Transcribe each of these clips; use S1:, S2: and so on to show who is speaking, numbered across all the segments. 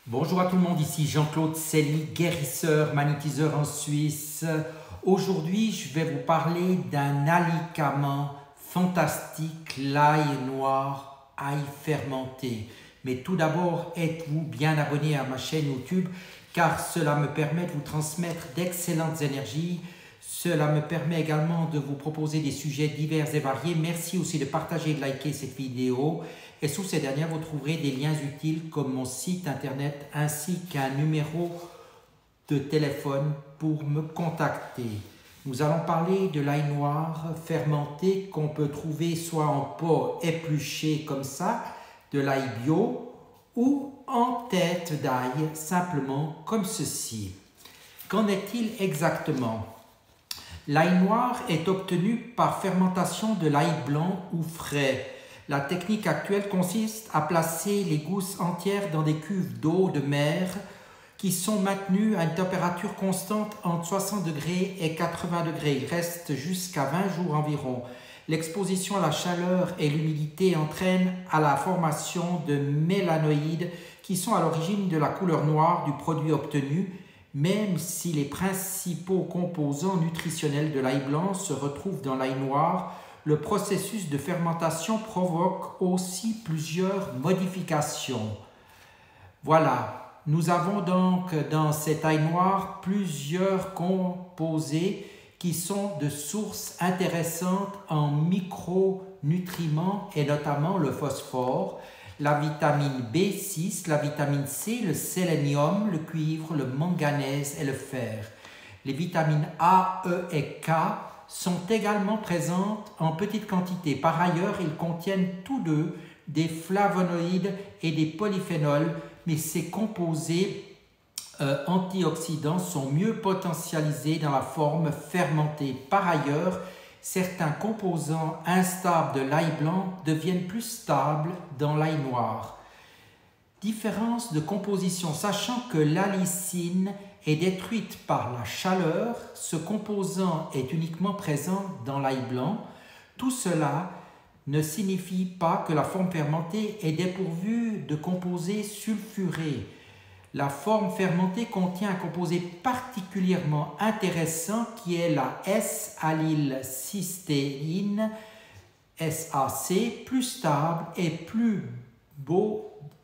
S1: Bonjour à tout le monde, ici Jean-Claude Selly, guérisseur, magnétiseur en Suisse. Aujourd'hui, je vais vous parler d'un alicament fantastique, l'ail noir, ail fermenté. Mais tout d'abord, êtes-vous bien abonné à ma chaîne YouTube car cela me permet de vous transmettre d'excellentes énergies. Cela me permet également de vous proposer des sujets divers et variés. Merci aussi de partager et de liker cette vidéo. Et sous ces dernières, vous trouverez des liens utiles comme mon site internet ainsi qu'un numéro de téléphone pour me contacter. Nous allons parler de l'ail noir fermenté qu'on peut trouver soit en pot épluché comme ça, de l'ail bio, ou en tête d'ail simplement comme ceci. Qu'en est-il exactement? L'ail noir est obtenu par fermentation de l'ail blanc ou frais. La technique actuelle consiste à placer les gousses entières dans des cuves d'eau de mer qui sont maintenues à une température constante entre 60 degrés et 80 degrés. Il reste jusqu'à 20 jours environ. L'exposition à la chaleur et l'humidité entraînent à la formation de mélanoïdes qui sont à l'origine de la couleur noire du produit obtenu, même si les principaux composants nutritionnels de l'ail blanc se retrouvent dans l'ail noir. Le processus de fermentation provoque aussi plusieurs modifications. Voilà, nous avons donc dans cet ail noir plusieurs composés qui sont de sources intéressantes en micronutriments et notamment le phosphore, la vitamine B6, la vitamine C, le sélénium, le cuivre, le manganèse et le fer. Les vitamines A, E et K sont également présentes en petite quantité. Par ailleurs, ils contiennent tous deux des flavonoïdes et des polyphénols, mais ces composés antioxydants sont mieux potentialisés dans la forme fermentée. Par ailleurs, certains composants instables de l'ail blanc deviennent plus stables dans l'ail noir. Différence de composition, sachant que l'alicine est détruite par la chaleur, ce composant est uniquement présent dans l'ail blanc. Tout cela ne signifie pas que la forme fermentée est dépourvue de composés sulfurés. La forme fermentée contient un composé particulièrement intéressant qui est la S-allylcystéine, SAC, plus stable et plus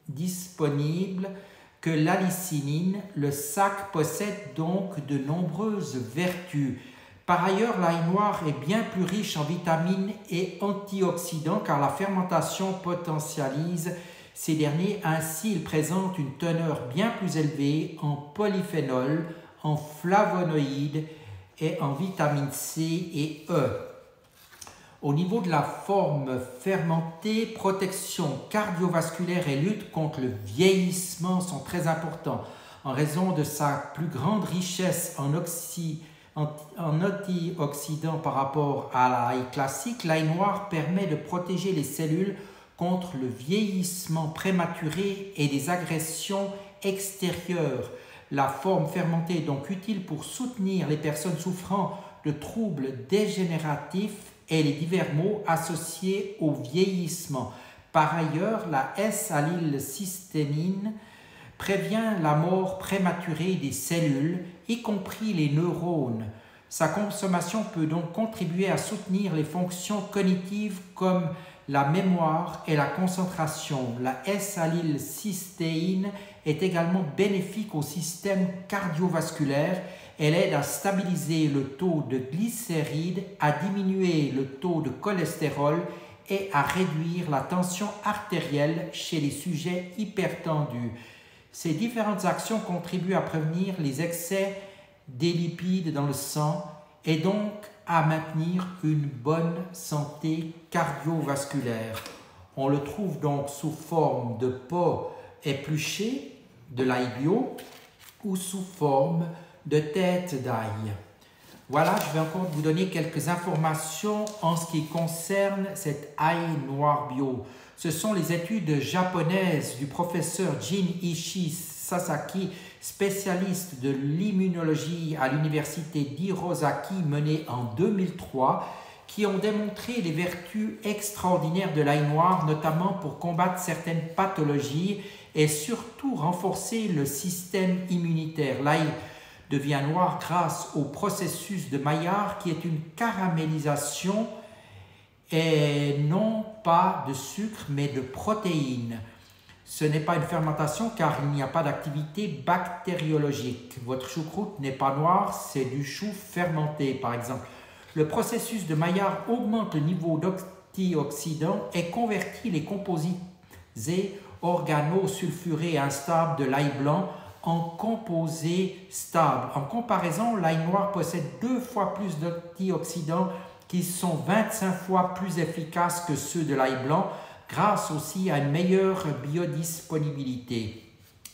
S1: disponible que l'alicine. Le sac possède donc de nombreuses vertus. Par ailleurs, l'ail noir est bien plus riche en vitamines et antioxydants car la fermentation potentialise ces derniers. Ainsi, il présente une teneur bien plus élevée en polyphénol, en flavonoïdes et en vitamine C et E. Au niveau de la forme fermentée, protection cardiovasculaire et lutte contre le vieillissement sont très importants. En raison de sa plus grande richesse en antioxydants par rapport à l'ail classique, l'ail noir permet de protéger les cellules contre le vieillissement prématuré et des agressions extérieures. La forme fermentée est donc utile pour soutenir les personnes souffrant de troubles dégénératifs et les divers maux associés au vieillissement. Par ailleurs, la S-allylcystéine prévient la mort prématurée des cellules, y compris les neurones. Sa consommation peut donc contribuer à soutenir les fonctions cognitives comme la mémoire et la concentration. La S-allylcystéine est également bénéfique au système cardiovasculaire. Elle aide à stabiliser le taux de glycérides, à diminuer le taux de cholestérol et à réduire la tension artérielle chez les sujets hypertendus. Ces différentes actions contribuent à prévenir les excès des lipides dans le sang et donc à maintenir une bonne santé cardiovasculaire. On le trouve donc sous forme de pot épluché de l'ail bio ou sous forme de tête d'ail. Voilà, je vais encore vous donner quelques informations en ce qui concerne cet ail noir bio. Ce sont les études japonaises du professeur Jin-Ichi Sasaki, spécialiste de l'immunologie à l'université d'Hirosaki, menées en 2003, qui ont démontré les vertus extraordinaires de l'ail noir, notamment pour combattre certaines pathologies et surtout renforcer le système immunitaire. L'ail devient noir grâce au processus de Maillard qui est une caramélisation et non pas de sucre mais de protéines. Ce n'est pas une fermentation car il n'y a pas d'activité bactériologique. Votre choucroute n'est pas noire, c'est du chou fermenté par exemple. Le processus de Maillard augmente le niveau d'antioxydants et convertit les composés organosulfurés instables de l'ail blanc en composés stables. En comparaison, l'ail noir possède 2 fois plus d'antioxydants qui sont 25 fois plus efficaces que ceux de l'ail blanc, grâce aussi à une meilleure biodisponibilité.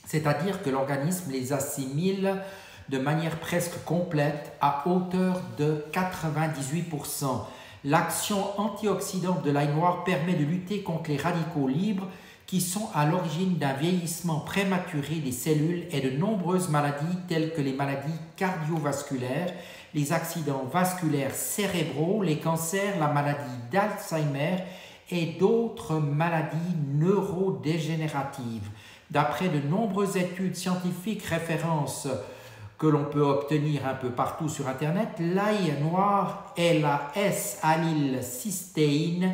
S1: C'est-à-dire que l'organisme les assimile de manière presque complète à hauteur de 98%. L'action antioxydante de l'ail noir permet de lutter contre les radicaux libres qui sont à l'origine d'un vieillissement prématuré des cellules et de nombreuses maladies telles que les maladies cardiovasculaires, les accidents vasculaires cérébraux, les cancers, la maladie d'Alzheimer et d'autres maladies neurodégénératives. D'après de nombreuses études scientifiques références que l'on peut obtenir un peu partout sur Internet, l'ail noir et la S-allylcystéine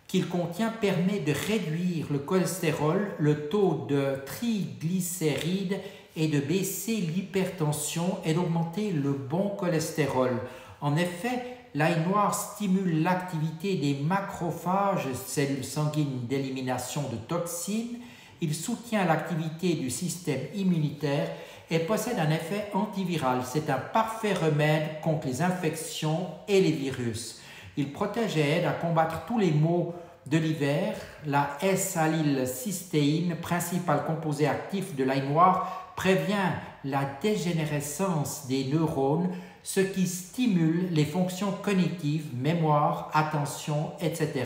S1: qu'il contient permet de réduire le cholestérol, le taux de triglycérides et de baisser l'hypertension et d'augmenter le bon cholestérol. En effet, l'ail noir stimule l'activité des macrophages, cellules sanguines d'élimination de toxines, il soutient l'activité du système immunitaire et possède un effet antiviral. C'est un parfait remède contre les infections et les virus. Il protège et aide à combattre tous les maux de l'hiver. La S-allylcystéine, principal composé actif de l'ail noir, prévient la dégénérescence des neurones, ce qui stimule les fonctions cognitives, mémoire, attention, etc.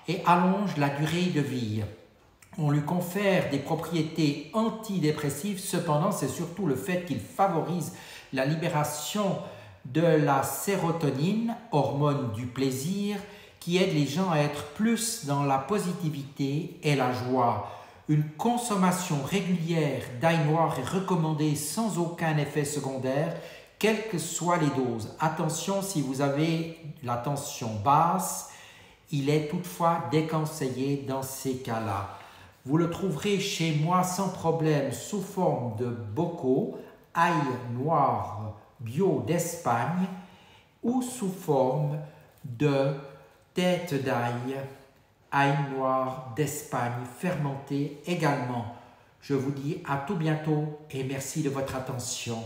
S1: et allonge la durée de vie. On lui confère des propriétés antidépressives, cependant c'est surtout le fait qu'il favorise la libération de la sérotonine, hormone du plaisir, qui aide les gens à être plus dans la positivité et la joie. Une consommation régulière d'ail noir est recommandée sans aucun effet secondaire, quelles que soient les doses. Attention, si vous avez la tension basse, il est toutefois déconseillé dans ces cas-là. Vous le trouverez chez moi sans problème sous forme de bocaux, ail noir bio d'Espagne ou sous forme de tête d'ail, ail noir d'Espagne fermenté également. Je vous dis à tout bientôt et merci de votre attention.